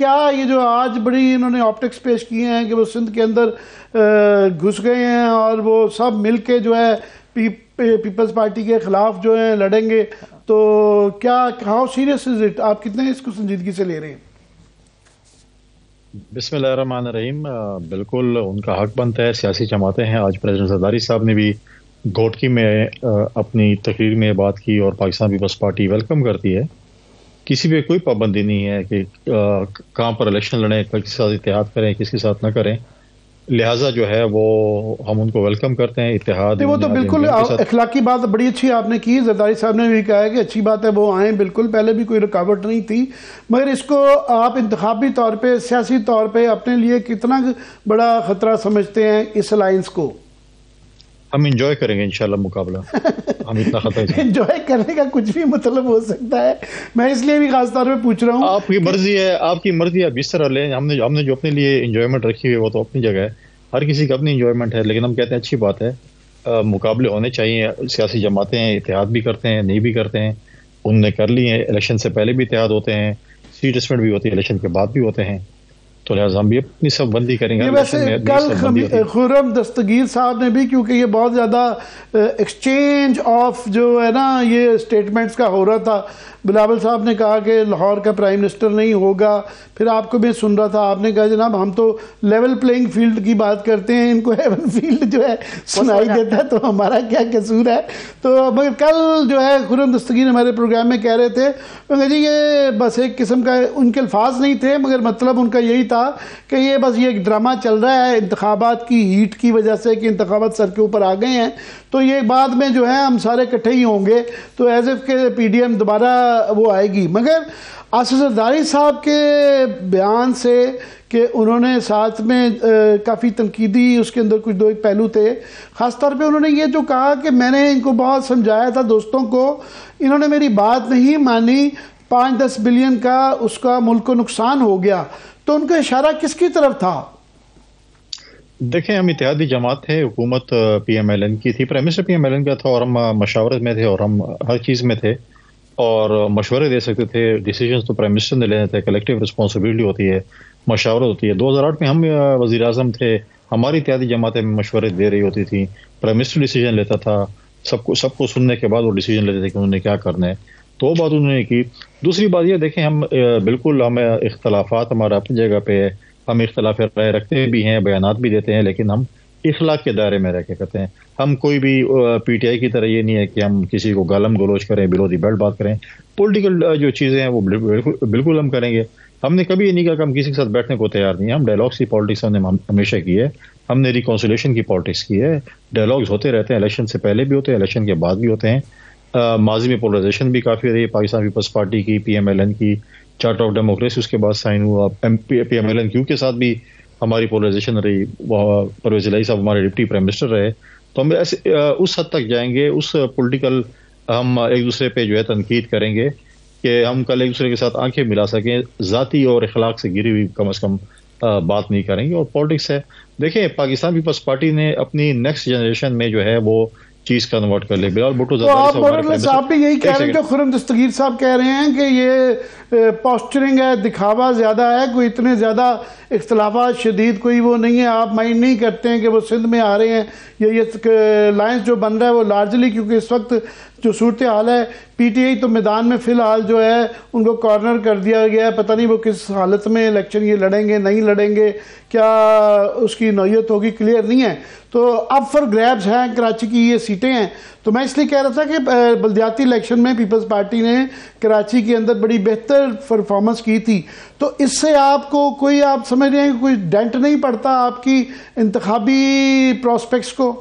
کیا یہ جو آج بڑی انہوں نے آپٹکس پیش کیے ہیں کہ وہ سندھ کے اندر گھس گئے ہیں اور وہ سب مل کے جو ہے پیپلز پارٹی کے خلاف جو ہیں لڑیں گے، تو کیا ہاؤ سیریس از اٹ؟ آپ کتنے اس کو سنجیدگی سے لے رہے ہیں؟ بسم اللہ الرحمن الرحیم. بالکل ان کا حق بنتا ہے، سیاسی جماعتیں ہیں. آج پریزیڈنٹ زرداری صاحب نے بھی گھوٹکی میں اپنی تقریر میں بات کی اور پاکستان پیپلز پارٹی ویلکم کرتی ہے. کسی پہ کوئی پابندی نہیں ہے کہ کہاں پر الیکشن لڑیں، کس کے ساتھ اتحاد کریں، کس کے ساتھ نہ کریں. لہٰذا جو ہے وہ ہم ان کو ویلکم کرتے ہیں. اتحاد وہ تو بالکل اخلاقی بات بڑی اچھی آپ نے کی. زرداری صاحب نے بھی کہا ہے کہ اچھی بات ہے وہ آئیں، بالکل پہلے بھی کوئی رکاوٹ نہیں تھی، مگر اس کو آپ انتخابی طور پہ، سیاسی طور پہ اپنے لیے کتنا بڑا خطرہ سمجھتے ہیں اس الائنس کو؟ ہم انجوائے کریں گے انشاءاللہ مقابلہ. ہم اتنا خطرہ انجوائے کرنے کا کچھ بھی مطلب ہو سکتا ہے، میں اس لیے بھی خاص طور پہ پوچھ رہا ہوں. آپ کی مرضی ہے، آپ کی مرضی ہے، آپ جس طرح لیں. ہم نے جو اپنے لیے انجوائمنٹ رکھی ہوئی ہے وہ تو اپنی جگہ ہے، ہر کسی کی اپنی انجوائمنٹ ہے. لیکن ہم کہتے ہیں اچھی بات ہے، مقابلے ہونے چاہیے. سیاسی جماعتیں ہیں، اتحاد بھی کرتے ہیں، نہیں بھی کرتے ہیں. ان نے کر لی ہیں، الیکشن سے پہلے بھی اتحاد ہوتے ہیں، سیٹ اسپلٹ بھی ہوتی ہے، الیکشن کے بعد بھی ہوتے ہیں. تو لہٰذا ہم بھی اپنی سب بندی کریں گے. ویسے کل خرم دستگیر صاحب نے بھی، کیونکہ یہ بہت زیادہ ایکسچینج آف جو ہے نا یہ اسٹیٹمنٹس کا ہو رہا تھا، بلاول صاحب نے کہا کہ لاہور کا پرائم منسٹر نہیں ہوگا. پھر آپ کو میں سن رہا تھا، آپ نے کہا جناب ہم تو لیول پلینگ فیلڈ کی بات کرتے ہیں، ان کو ہیون فیلڈ جو ہے سنائی دیتا ہے، تو ہمارا کیا قصور ہے. تو مگر کل جو ہے خرم دستگیر ہمارے پروگرام میں کہہ رہے تھے جی یہ بس ایک قسم کا، ان کے الفاظ نہیں تھے مگر مطلب ان کا یہی تھا کہ یہ بس یہ ایک ڈرامہ چل رہا ہے انتخابات کی ہیٹ کی وجہ سے، کہ انتخابات سر کے اوپر آ گئے ہیں، تو یہ بعد میں جو ہے ہم سارے اکٹھے ہی ہوں گے، تو ایز اف کہ پی ڈی ایم دوبارہ وہ آئے گی. مگر آصف زرداری صاحب کے بیان سے کہ انہوں نے ساتھ میں کافی تنقیدی اس کے اندر کچھ دو ایک پہلو تھے، خاص طور پہ انہوں نے یہ جو کہا کہ میں نے ان کو بہت سمجھایا تھا دوستوں کو، انہوں نے میری بات نہیں مانی، 5-10 بلین کا اس کا ملک کو نقصان ہو گیا. تو ان کا اشارہ کس کی طرف تھا؟ دیکھیں ہم اتحادی جماعت تھے، حکومت پی ایم ایل این کی تھی، prime minister P M L N کا تھا، اور ہم مشاورت میں تھے اور ہم ہر چیز میں تھے اور مشورے دے سکتے تھے. ڈیسیجنز تو پرائم منسٹر نے لینے تھے، کلیکٹیو رسپانسبلٹی ہوتی ہے، مشاورت ہوتی ہے. 2008 میں ہم وزیر اعظم تھے، ہماری اتحادی جماعتیں مشورے دے رہی ہوتی تھی، پرائم منسٹر ڈیسیجن لیتا تھا، سب کو سننے کے بعد وہ ڈیسیجن لیتے تھے کہ انہوں نے کیا کرنا ہے. تو وہ بات انہوں نے کی. دوسری بات یہ دیکھیں ہم بالکل ہمیں اختلافات ہمارا اپنی جگہ پہ ہے، ہم اختلاف رائے رکھتے بھی ہیں، بیانات بھی دیتے ہیں، لیکن ہم اخلاق کے دائرے میں رہ کے کرتے ہیں. ہم کوئی بھی پی ٹی آئی کی طرح یہ نہیں ہے کہ ہم کسی کو گالم گلوچ کریں، بلو دی بیلٹ بات کریں. پولیٹیکل جو چیزیں ہیں وہ بالکل ہم کریں گے. ہم نے کبھی یہ نہیں کہا کہ ہم کسی کے ساتھ بیٹھنے کو تیار نہیں ہیں. ہم ڈائلاگس کی پالیٹکس ہم نے ہمیشہ کی ہے، ہم نے ریکانسیلیشن کی پالیٹکس کی ہے. ڈائلاگس ہوتے رہتے ہیں، الیکشن سے پہلے بھی ہوتے ہیں، الیکشن کے بعد بھی ہوتے ہیں. ماضی میں پولرائزیشن بھی کافی رہی ہے، پاکستان پیپلز پارٹی کی، پی ایم ایل این کی چارٹر آف ڈیموکریسی اس کے بعد سائن ہوا، پی ایم ایل این کیو کے ساتھ بھی ہماری پولرائزیشن رہی. پرویز الہی صاحب ہمارے ڈپٹی پرائم منسٹر رہے. تو ہم ایسے اس حد تک جائیں گے، اس پولیٹیکل ہم ایک دوسرے پہ جو ہے تنقید کریں گے کہ ہم کل ایک دوسرے کے ساتھ آنکھیں ملا سکیں. ذاتی اور اخلاق سے گری ہوئی کم از کم بات نہیں کریں گے. اور پالیٹکس ہے، دیکھیں پاکستان پیپلز پارٹی نے اپنی نیکسٹ جنریشن میں جو ہے وہ چیز کنورٹ کر لے. بلال بھٹو صاحب بھی یہی کہہ رہے ہیں جو خرم دستگیر صاحب کہہ رہے ہیں کہ یہ پوسچرنگ ہے، دکھاوا زیادہ ہے، کوئی اتنے زیادہ اختلافات شدید کوئی وہ نہیں ہے. آپ مائنڈ نہیں کرتے ہیں کہ وہ سندھ میں آ رہے ہیں، یہ لائنس جو بن رہا ہے وہ لارجلی کیونکہ اس وقت جو صورتحال ہے، پی ٹی آئی تو میدان میں فی الحال جو ہے ان کو کارنر کر دیا گیا ہے. پتہ نہیں وہ کس حالت میں الیکشن یہ لڑیں گے نہیں لڑیں گے، کیا اس کی نوعیت ہوگی، کلیئر نہیں ہے. تو اب فار گریبز ہیں، کراچی کی یہ سیٹیں ہیں. تو میں اس لیے کہہ رہا تھا کہ بلدیاتی الیکشن میں پیپلز پارٹی نے کراچی کے اندر بڑی بہتر پرفارمنس کی تھی. تو اس سے آپ کو کوئی، آپ سمجھ رہے ہیں کہ کوئی ڈینٹ نہیں پڑتا آپ کی انتخابی پراسپیکٹس کو؟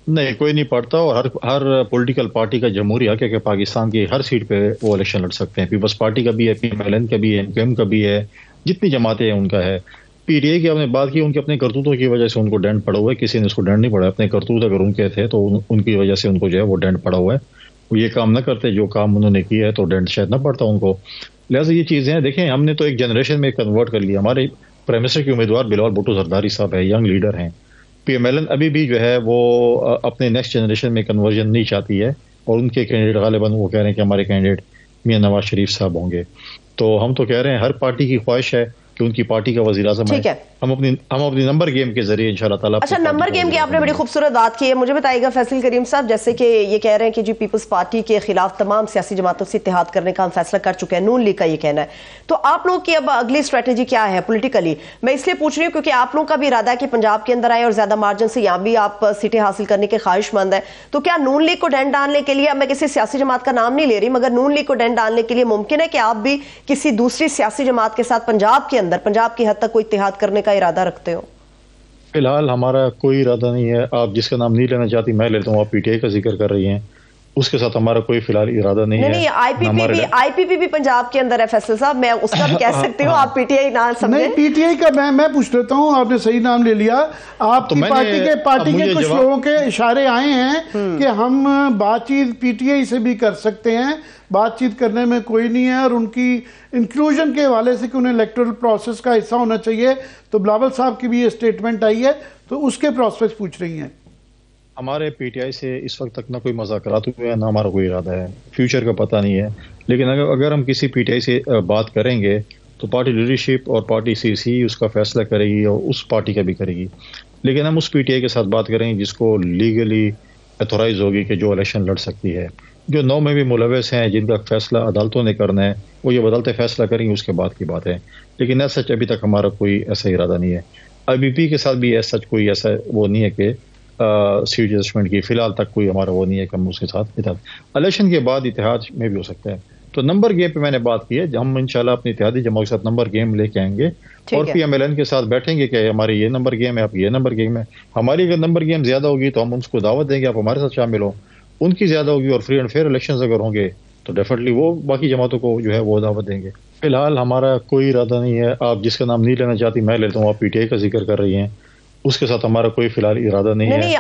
نہیں، کوئی نہیں پڑتا. اور ہر پولیٹیکل پارٹی کا جمہوری حق ہے کہ پاکستان کی ہر سیٹ پہ وہ الیکشن لڑ سکتے ہیں. پیپلز پارٹی کا بھی ہے، پی ایم ایل این کا بھی ہے، ایم کیو ایم کا بھی ہے، جتنی جماعتیں ہیں ان کا ہے. پی ٹی آئی کی آپ نے بات کی، ان کے اپنے کرتوتوں کی وجہ سے ان کو ڈینٹ پڑا ہوا ہے. کسی نے اس کو ڈینٹ نہیں پڑا. اپنے کرتوت اگر ان کے تھے تو ان کی وجہ سے ان کو جو ہے وہ ڈینٹ پڑا ہوا ہے. وہ یہ کام نہ کرتے جو کام انہوں نے کیا ہے تو ڈینٹ شاید نہ پڑتا ان کو. لہٰذا یہ چیزیں ہیں. دیکھیں ہم نے تو ایک جنریشن میں کنورٹ کر لیا. ہمارے پرائم منسٹر کے امیدوار بلاول بھٹو زرداری صاحب ہے، ینگ لیڈر ہیں. پی ایم ایل این ابھی بھی جو ہے وہ اپنے نیکسٹ جنریشن میں کنورژن نہیں چاہتی ہے، اور ان کے کینڈیڈیٹ غالباً وہ کہہ رہے ہیں کہ ہمارے کینڈیڈیٹ میاں نواز شریف صاحب ہوں گے. تو ہم تو کہہ رہے ہیں ہر پارٹی کی خواہش ہے کہ ان کی پارٹی کا وزیر اعظم ہے. ہم اپنی نمبر گیم کے ذریعے انشاءاللہ تعالیٰ. اچھا، نمبر گیم کی آپ نے بڑی خوبصورت بات کی ہے. مجھے بتائیے گا فیصل کریم صاحب، جیسے کہ یہ کہہ رہے ہیں کہ جی پیپلز پارٹی کے خلاف تمام سیاسی جماعتوں سے اتحاد کرنے کا ہم فیصلہ کر چکے ہیں، نون لیگ کا یہ کہنا ہے، تو آپ لوگ کی اب اگلی اسٹریٹجی کیا ہے پولیٹیکلی؟ میں اس لیے پوچھ رہی ہوں کیونکہ آپ لوگوں کا بھی ارادہ ہے کہ پنجاب کے اندر آئے اور زیادہ مارجن سے یہاں بھی آپ سیٹیں حاصل کرنے کے خواہش مند ہیں. تو کیا نون لیگ کو ڈنڈ ڈالنے کے لیے، میں کسی سیاسی جماعت کا نام نہیں لے رہی، مگر نون لیگ کو ڈنڈ ڈالنے کے لیے ممکن ہے کہ آپ بھی کسی دوسری سیاسی جماعت کے ساتھ پنجاب کے اندر، پنجاب کی حد تک کوئی اتحاد کرنے کا ارادہ رکھتے ہو؟ فی الحال ہمارا کوئی ارادہ نہیں ہے. آپ جس کا نام نہیں لینا چاہتی میں لیتا ہوں. آپ پی ٹی آئی کا ذکر کر رہی ہیں، اس کے ساتھ ہمارا کوئی فی الحال ارادہ نہیں ہے. نہیں، آئی پی پی بھی پنجاب کے اندر ہے فیصل صاحب، میں اس کا بھی کہہ سکتی ہوں، آپ پی ٹی آئی نام سمجھیں. نہیں، پی ٹی آئی کا میں پوچھ لیتا ہوں، آپ نے صحیح نام لے لیا. آپ کی پارٹی کے کچھ لوگوں کے اشارے آئے ہیں کہ ہم بات چیت پی ٹی آئی سے بھی کر سکتے ہیں، بات چیت کرنے میں کوئی نہیں ہے، اور ان کی انکلوژن کے حوالے سے کہ انہیں الیکٹورل پروسیس کا حصہ ہونا چاہیے. تو بلاول صاحب کی بھی یہ اسٹیٹمنٹ آئی ہے، تو اس کے پروسیس پوچھ رہی ہیں. ہمارے پی ٹی آئی سے اس وقت تک نہ کوئی مذاکرات ہوئے ہیں، نہ ہمارا کوئی ارادہ ہے. فیوچر کا پتہ نہیں ہے، لیکن اگر ہم کسی پی ٹی آئی سے بات کریں گے تو پارٹی لیڈرشپ اور پارٹی سی سی اس کا فیصلہ کرے گی اور اس پارٹی کا بھی کرے گی. لیکن ہم اس پی ٹی آئی کے ساتھ بات کریں گے جس کو لیگلی ایتھورائز ہوگی کہ جو الیکشن لڑ سکتی ہے. جو 9 میں بھی ملوث ہیں، جن کا فیصلہ عدالتوں نے کرنا ہے، وہ یہ عدالتیں فیصلہ کریں گی، اس کے بعد کی بات ہے. لیکن ایسا سچ ابھی تک ہمارا کوئی ایسا ارادہ نہیں ہے. آئی بی پی کے ساتھ بھی ایسا سچ کوئی ایسا وہ نہیں ہے کہ سیٹ ایڈجسٹمنٹ کی فی الحال تک کوئی ہمارا وہ نہیں ہے کہ ہم اس کے ساتھ اتحاد. الیکشن کے بعد اتحاد میں بھی ہو سکتا ہے. تو نمبر گیم پہ میں نے بات کی ہے، ہم انشاءاللہ اپنی اتحادی جماعت کے ساتھ نمبر گیم لے کے آئیں گے اور پی ایم ایل این کے ساتھ بیٹھیں گے کہ ہماری یہ نمبر گیم ہے، آپ یہ نمبر گیم ہے. ہماری اگر نمبر گیم زیادہ ہوگی تو ہم ان کو دعوت دیں گے آپ ہمارے ساتھ شامل ہوں. ان کی زیادہ ہوگی اور فری اینڈ فیئر الیکشنز اگر ہوں گے تو ڈیفینیٹلی وہ باقی جماعتوں کو جو ہے وہ دعوت دیں گے. فی الحال ہمارا کوئی ارادہ نہیں ہے. آپ جس کا نام نہیں لینا چاہتی میں لیتا ہوں. آپ پی ٹی آئی کا ذکر کر رہی ہیں، اس کے ساتھ ہمارا کوئی فی الحال ارادہ نہیں ہے. نہیں،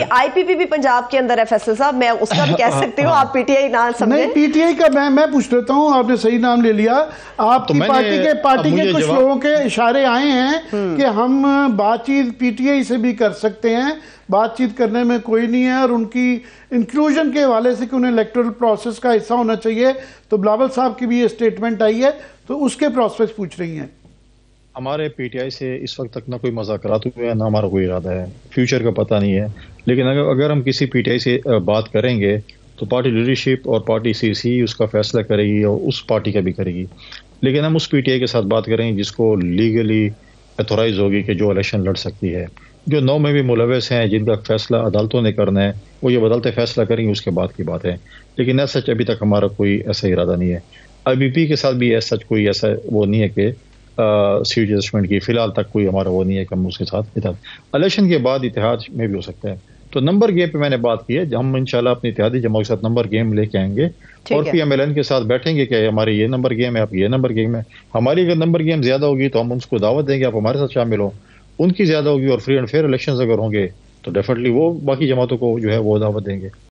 آئی پی پی بھی پنجاب کے اندر ہے فیصل صاحب، میں اس کا بھی کہہ سکتی ہوں، آپ پی ٹی آئی نام سمجھیں. نہیں، پی ٹی آئی کا میں پوچھ لیتا ہوں، آپ نے صحیح نام لے لیا. آپ کی پارٹی کے کچھ لوگوں کے اشارے آئے ہیں کہ ہم بات چیت پی ٹی آئی سے بھی کر سکتے ہیں، بات چیت کرنے میں کوئی نہیں ہے، اور ان کی انکلوژن کے حوالے سے کہ انہیں الیکٹورل پروسیس کا حصہ ہونا چاہیے. تو بلاول صاحب کی بھی یہ اسٹیٹمنٹ آئی ہے، تو اس کے پروسیس پوچھ رہی ہیں. ہمارے پی ٹی آئی سے اس وقت تک نہ کوئی مذاکرات ہوئے ہیں، نہ ہمارا کوئی ارادہ ہے. فیوچر کا پتہ نہیں ہے، لیکن اگر ہم کسی پی ٹی آئی سے بات کریں گے تو پارٹی لیڈرشپ اور پارٹی سی سی اس کا فیصلہ کرے گی اور اس پارٹی کا بھی کرے گی. لیکن ہم اس پی ٹی آئی کے ساتھ بات کریں گے جس کو لیگلی ایتھورائز ہوگی کہ جو الیکشن لڑ سکتی ہے. جو 9 میں بھی ملوث ہیں، جن کا فیصلہ عدالتوں نے کرنا ہے، وہ یہ عدالتیں فیصلہ کریں گی، اس کے بعد کی بات ہے. لیکن ایسا سچ ابھی تک ہمارا کوئی ایسا ارادہ نہیں ہے. آئی بی پی کے ساتھ بھی ایسا سچ کوئی ایسا وہ نہیں ہے کہ سیٹ ایڈجسٹمنٹ کی فی الحال تک کوئی ہمارا وہ نہیں ہے کہ ہم اس کے ساتھ اتحاد. الیکشن کے بعد اتحاد میں بھی ہو سکتا ہے. تو نمبر گیم پہ میں نے بات کی ہے، ہم انشاءاللہ اپنی اتحادی جماعت کے ساتھ نمبر گیم لے کے آئیں گے اور پی ایم ایل این کے ساتھ بیٹھیں گے کہ ہماری یہ نمبر گیم ہے، آپ یہ نمبر گیم ہے. ہماری اگر نمبر گیم زیادہ ہوگی تو ہم ان کو دعوت دیں گے آپ ہمارے ساتھ شامل ہوں. ان کی زیادہ ہوگی اور فری اینڈ فیئر الیکشنز اگر ہوں گے تو ڈیفینیٹلی وہ باقی جماعتوں کو جو ہے وہ دعوت دیں گے.